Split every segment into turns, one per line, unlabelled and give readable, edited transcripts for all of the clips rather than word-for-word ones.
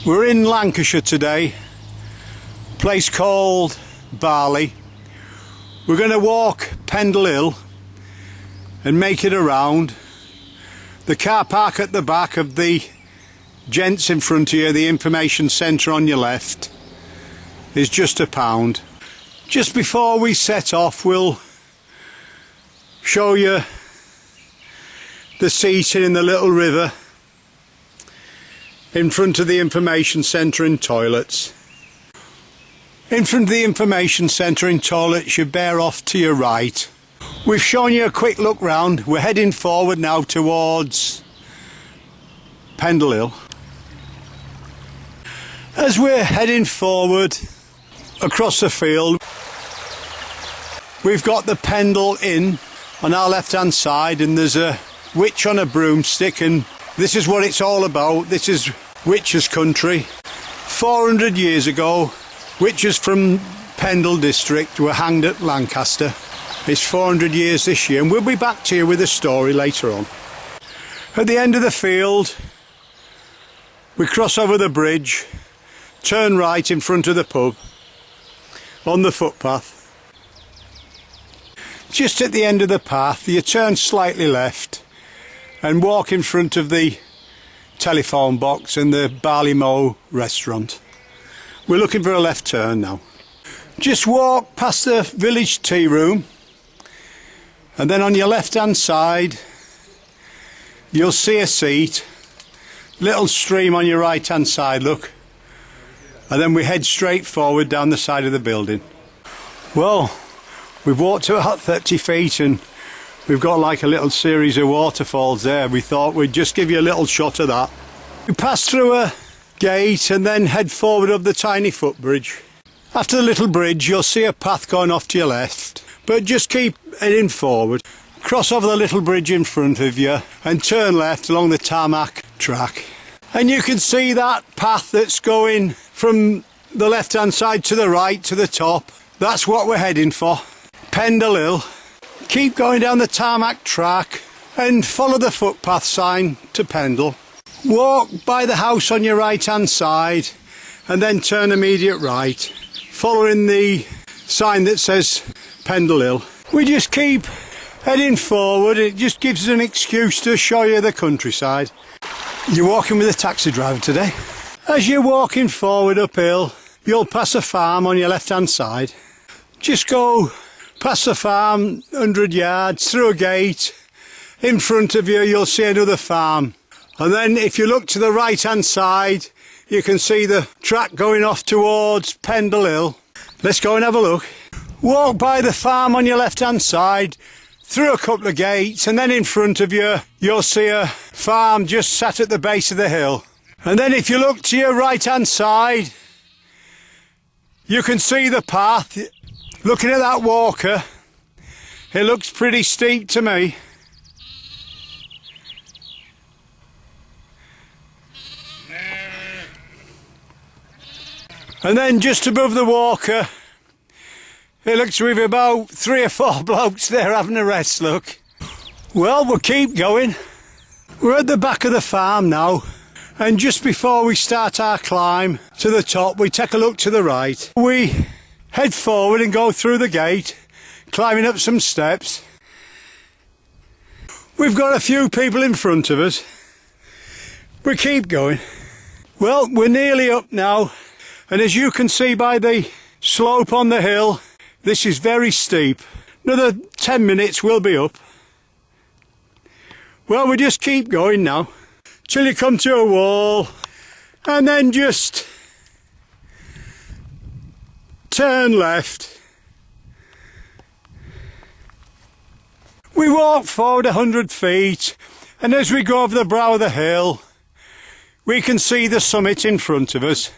We're in Lancashire today, a place called Barley. We're going to walk Pendle Hill and make it around. The car park at the back of the gents in front of you, the information centre on your left, is just £1. Just before we set off, we'll show you the seating in the little river in front of the information centre and toilets. In front of the information centre and toilets, you bear off to your right. We've shown you a quick look round. We're heading forward now towards Pendle Hill. As we're heading forward across the field, we've got the Pendle Inn on our left hand side, and there's a witch on a broomstick, and this is what it's all about. This is witches country. 400 years ago, witches from Pendle district were hanged at Lancaster. It's 400 years this year, and we'll be back to you with a story later on. At the end of the field, we cross over the bridge, turn right in front of the pub, on the footpath. Just at the end of the path, you turn slightly left and walk in front of the telephone box and the Barley restaurant. We're looking for a left turn now. Just walk past the village tea room, and then on your left hand side you'll see a seat, little stream on your right hand side, look, and then we head straight forward down the side of the building. Well, we've walked about 30 feet and we've got like a little series of waterfalls there. We thought we'd just give you a little shot of that. We pass through a gate and then head forward up the tiny footbridge. After the little bridge, you'll see a path going off to your left, but just keep heading forward. Cross over the little bridge in front of you and turn left along the tarmac track. And you can see that path that's going from the left hand side to the right to the top. That's what we're heading for, Pendle Hill. Keep going down the tarmac track and follow the footpath sign to Pendle. Walk by the house on your right hand side and then turn immediate right, following the sign that says Pendle Hill. We just keep heading forward. It just gives us an excuse to show you the countryside. You're walking with a taxi driver today. As you're walking forward uphill, you'll pass a farm on your left hand side. Just go past the farm 100 yards, through a gate. In front of you you'll see another farm, and then if you look to the right hand side you can see the track going off towards Pendle Hill. Let's go and have a look. Walk by the farm on your left hand side, through a couple of gates, and then in front of you you'll see a farm just sat at the base of the hill. And then if you look to your right hand side you can see the path. Looking at that walker, it looks pretty steep to me. And then just above the walker, it looks we've about 3 or 4 blokes there having a rest, look. Well, we'll keep going. We're at the back of the farm now, and just before we start our climb to the top, we take a look to the right. We head forward and go through the gate, climbing up some steps. We've got a few people in front of us. We keep going. Well, we're nearly up now, and as you can see by the slope on the hill, this is very steep. Another 10 minutes we'll be up. Well, we just keep going now till you come to a wall, and then just turn left. We walk forward 100 feet, and as we go over the brow of the hill we can see the summit in front of us.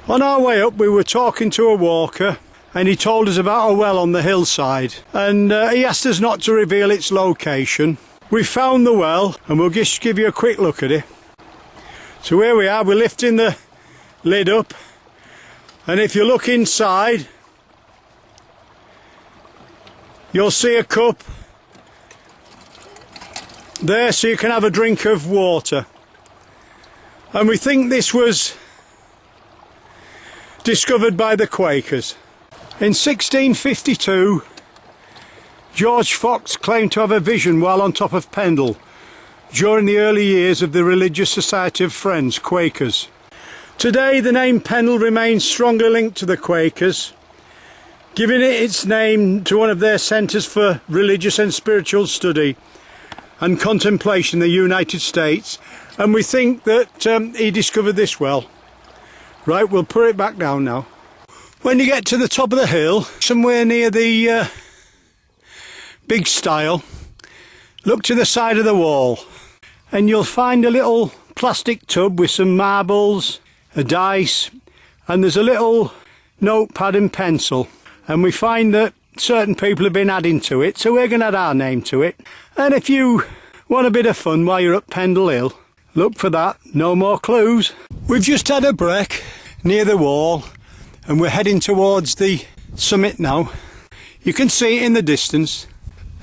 On our way up we were talking to a walker, and he told us about a well on the hillside, and he asked us not to reveal its location. We found the well and we'll just give you a quick look at it. So here we are, we're lifting the lid up, and if you look inside you'll see a cup there so you can have a drink of water. And we think this was discovered by the Quakers. In 1652, George Fox claimed to have a vision while on top of Pendle during the early years of the Religious Society of Friends, Quakers. Today the name Pendle remains strongly linked to the Quakers, giving it its name to one of their centres for religious and spiritual study and contemplation in the United States, and we think that he discovered this well. Right, we'll put it back down now. When you get to the top of the hill, somewhere near the big stile, look to the side of the wall and you'll find a little plastic tub with some marbles, a dice, and there's a little notepad and pencil, and we find that certain people have been adding to it, so we're going to add our name to it. And if you want a bit of fun while you're up Pendle Hill, look for that. No more clues. We've just had a break near the wall and we're heading towards the summit now. You can see it in the distance,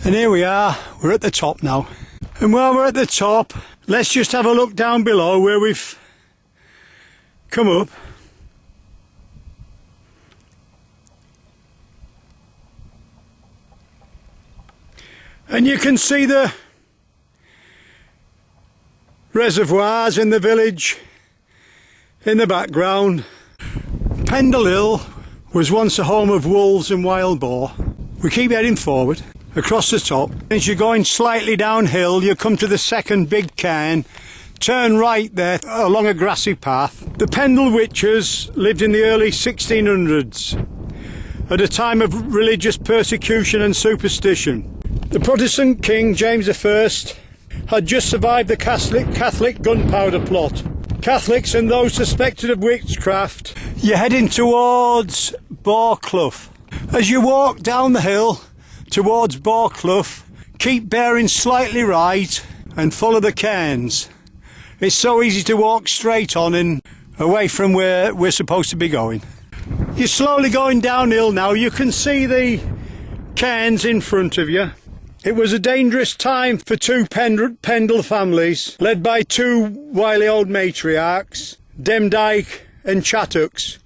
and here we are, we're at the top now. And while we're at the top, let's just have a look down below where we've come up. And you can see the reservoirs in the village in the background. Pendle Hill was once a home of wolves and wild boar. We keep heading forward across the top. As you're going slightly downhill, you come to the second big cairn. Turn right there along a grassy path. The Pendle Witches lived in the early 1600s at a time of religious persecution and superstition. The Protestant King James I had just survived the Catholic gunpowder plot. Catholics and those suspected of witchcraft. You're heading towards Barclough. As you walk down the hill towards Barclough, keep bearing slightly right and follow the cairns. It's so easy to walk straight on and away from where we're supposed to be going. You're slowly going downhill now. You can see the cairns in front of you. It was a dangerous time for two Pendle families, led by two wily old matriarchs, Demdike and Chattocks,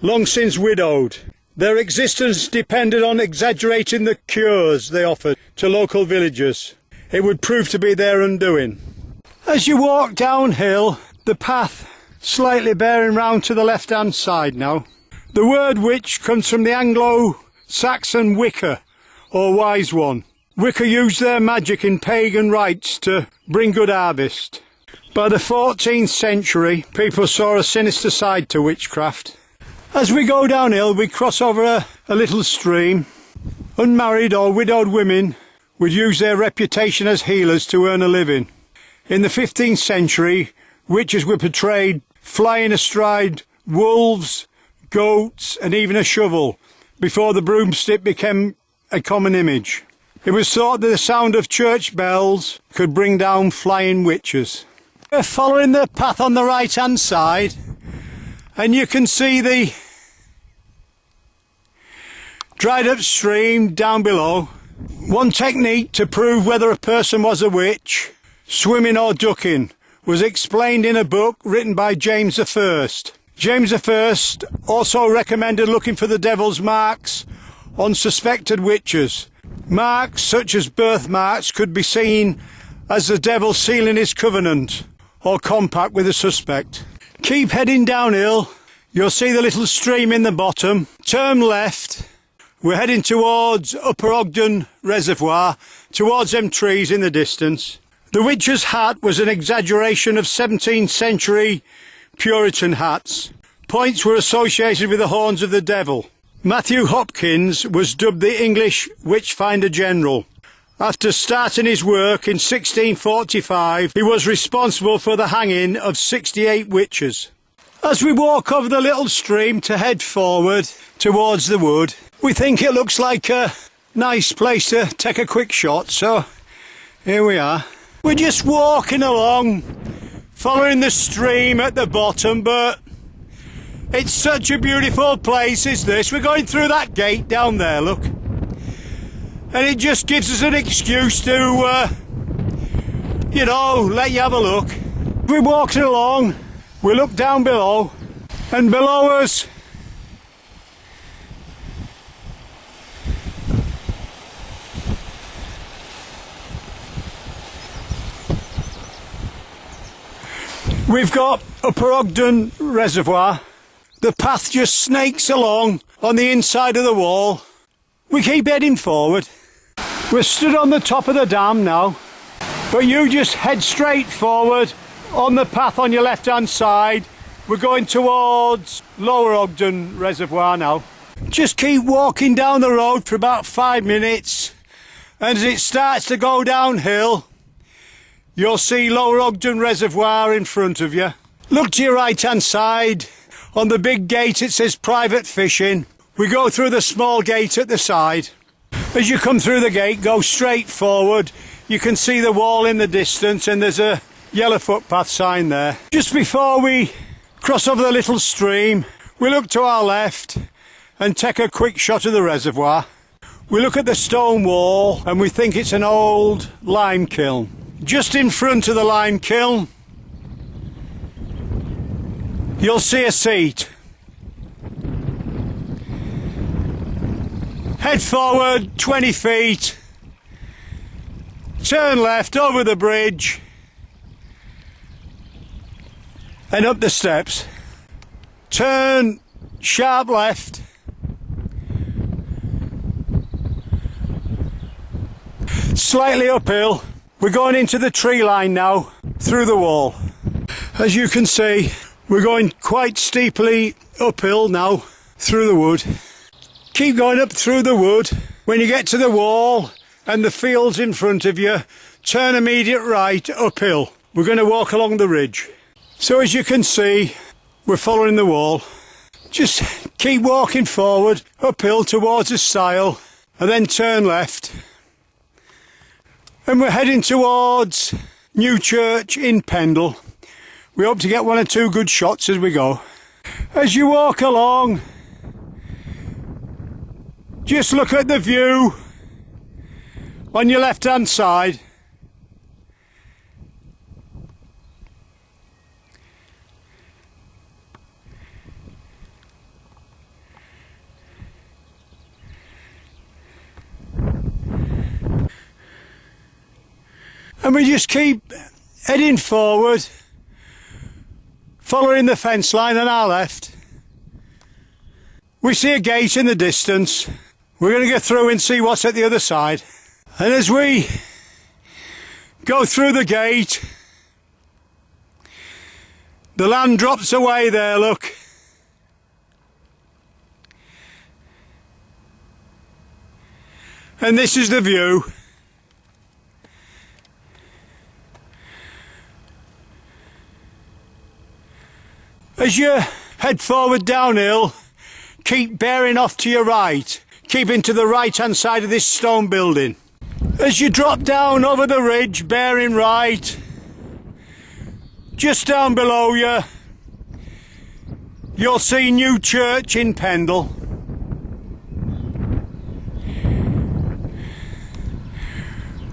long since widowed. Their existence depended on exaggerating the cures they offered to local villagers. It would prove to be their undoing. As you walk downhill, the path slightly bearing round to the left-hand side now. The word witch comes from the Anglo-Saxon Wicca, or wise one. Wicca used their magic in pagan rites to bring good harvest. By the 14th century, people saw a sinister side to witchcraft. As we go downhill, we cross over a little stream. Unmarried or widowed women would use their reputation as healers to earn a living. In the 15th century, witches were portrayed flying astride wolves, goats, and even a shovel, before the broomstick became a common image. It was thought that the sound of church bells could bring down flying witches. We're following the path on the right-hand side, and you can see the dried up stream down below. One technique to prove whether a person was a witch, swimming or ducking, was explained in a book written by James I. James I also recommended looking for the devil's marks on suspected witches. Marks such as birthmarks could be seen as the devil sealing his covenant or compact with a suspect. Keep heading downhill. You'll see the little stream in the bottom. Turn left. We're heading towards Upper Ogden Reservoir, towards them trees in the distance. The witch's hat was an exaggeration of 17th century Puritan hats. Points were associated with the horns of the devil. Matthew Hopkins was dubbed the English Witchfinder General. After starting his work in 1645, he was responsible for the hanging of 68 witches. As we walk over the little stream to head forward towards the wood, we think it looks like a nice place to take a quick shot, so here we are. We're just walking along, following the stream at the bottom, but it's such a beautiful place is this. We're going through that gate down there, look. And it just gives us an excuse to, you know, let you have a look. We're walking along, we look down below, and below us We've got Upper Ogden Reservoir. The path just snakes along on the inside of the wall. We keep heading forward. We're stood on the top of the dam now, but you just head straight forward on the path on your left hand side. We're going towards Lower Ogden Reservoir now. Just keep walking down the road for about 5 minutes, and as it starts to go downhill, you'll see Lower Ogden Reservoir in front of you. Look to your right hand side. On the big gate it says private fishing. We go through the small gate at the side. As you come through the gate, go straight forward. You can see the wall in the distance and there's a yellow footpath sign there. Just before we cross over the little stream, we look to our left and take a quick shot of the reservoir. We look at the stone wall and we think it's an old lime kiln. Just in front of the lime kiln, you'll see a seat. Head forward 20 feet, turn left over the bridge and up the steps. Turn sharp left. Slightly uphill. We're going into the tree line now, through the wall. As you can see, we're going quite steeply uphill now, through the wood. Keep going up through the wood. When you get to the wall and the fields in front of you, turn immediate right uphill. We're going to walk along the ridge. So as you can see, we're following the wall. Just keep walking forward, uphill towards the stile, and then turn left. And we're heading towards Newchurch in Pendle. We hope to get 1 or 2 good shots as we go. As you walk along, just look at the view on your left hand side. And we just keep heading forward, following the fence line on our left. We see a gate in the distance. We're going to get through and see what's at the other side. And as we go through the gate, the land drops away there, look. And this is the view. As you head forward downhill, keep bearing off to your right, keeping to the right hand side of this stone building. As you drop down over the ridge, bearing right, just down below you, you'll see Newchurch in Pendle.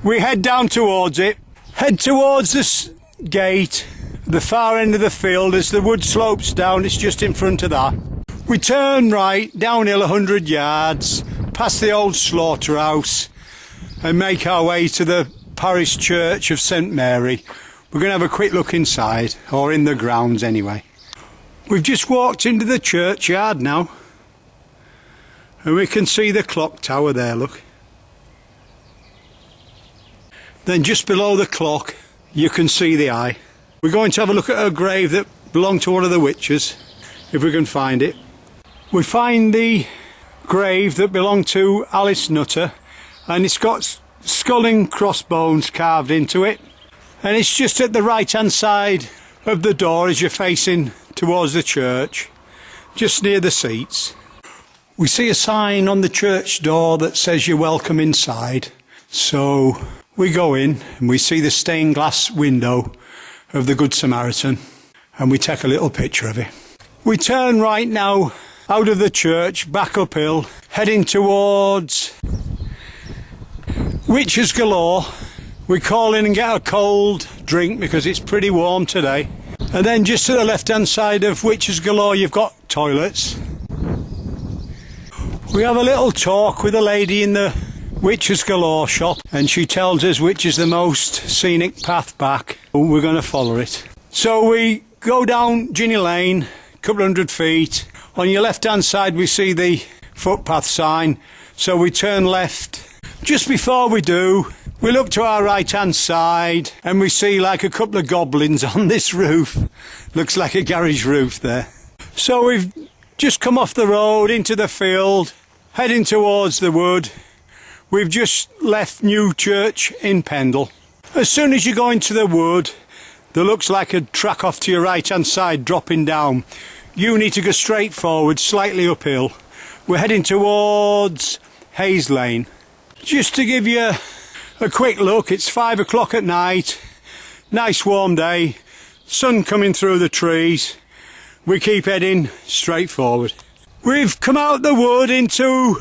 We head down towards it, head towards this gate. The far end of the field, as the wood slopes down, it's just in front of that. We turn right, downhill 100 yards, past the old slaughterhouse, and make our way to the parish church of St.Mary. We're going to have a quick look inside, or in the grounds anyway. We've just walked into the churchyard now, and we can see the clock tower there, look. Then just below the clock, you can see the eye. We're going to have a look at a grave that belonged to one of the witches, if we can find it. We find the grave that belonged to Alice Nutter, and it's got skull and crossbones carved into it. And it's just at the right hand side of the door as you're facing towards the church, just near the seats. We see a sign on the church door that says you're welcome inside. So we go in and we see the stained glass window of the Good Samaritan, and we take a little picture of it. We turn right now out of the church, back uphill, heading towards Witches Galore. We call in and get a cold drink because it's pretty warm today. And then just to the left hand side of Witches Galore you've got toilets. We have a little talk with a lady in the Witches Galore shop, and she tells us which is the most scenic path back. We're going to follow it. So we go down Ginny Lane, a couple hundred feet. On your left hand side we see the footpath sign, so we turn left. Just before we do, we look to our right hand side and we see like a couple of goblins on this roof. Looks like a garage roof there. So we've just come off the road into the field, heading towards the wood. We've just left Newchurch in Pendle. As soon as you go into the wood, there looks like a track off to your right hand side dropping down. You need to go straight forward, slightly uphill. We're heading towards Hayes Lane. Just to give you a quick look, it's 5 o'clock at night, nice warm day, sun coming through the trees. We keep heading straight forward. We've come out the wood into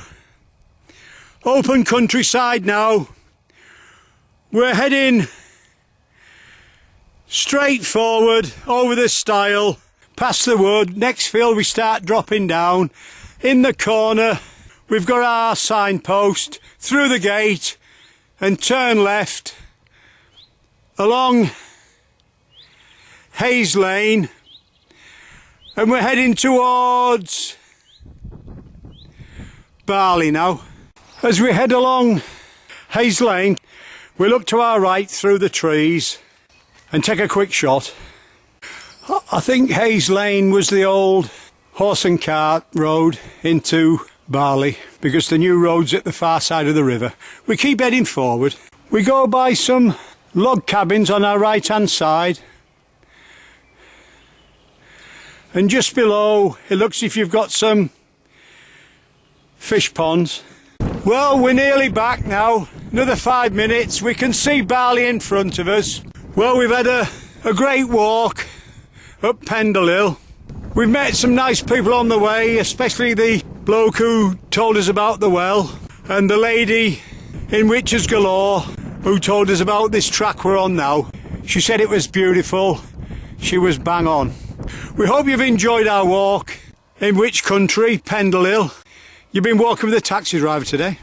open countryside now. We're heading straight forward over the stile, past the wood. Next field we start dropping down. In the corner we've got our signpost, through the gate and turn left along Hayes Lane, and we're heading towards Barley now. As we head along Hayes Lane, we look to our right through the trees and take a quick shot. I think Hayes Lane was the old horse and cart road into Barley, because the new road's at the far side of the river. We keep heading forward. We go by some log cabins on our right hand side, and just below it looks as if you've got some fish ponds. Well, we're nearly back now, another 5 minutes. We can see Barley in front of us. Well, we've had a great walk up Pendle Hill. We've met some nice people on the way, especially the bloke who told us about the well, and the lady in Witches Galore who told us about this track we're on now. She said it was beautiful. She was bang on. We hope you've enjoyed our walk in which country, Pendle Hill. You've been walking with a taxi driver today.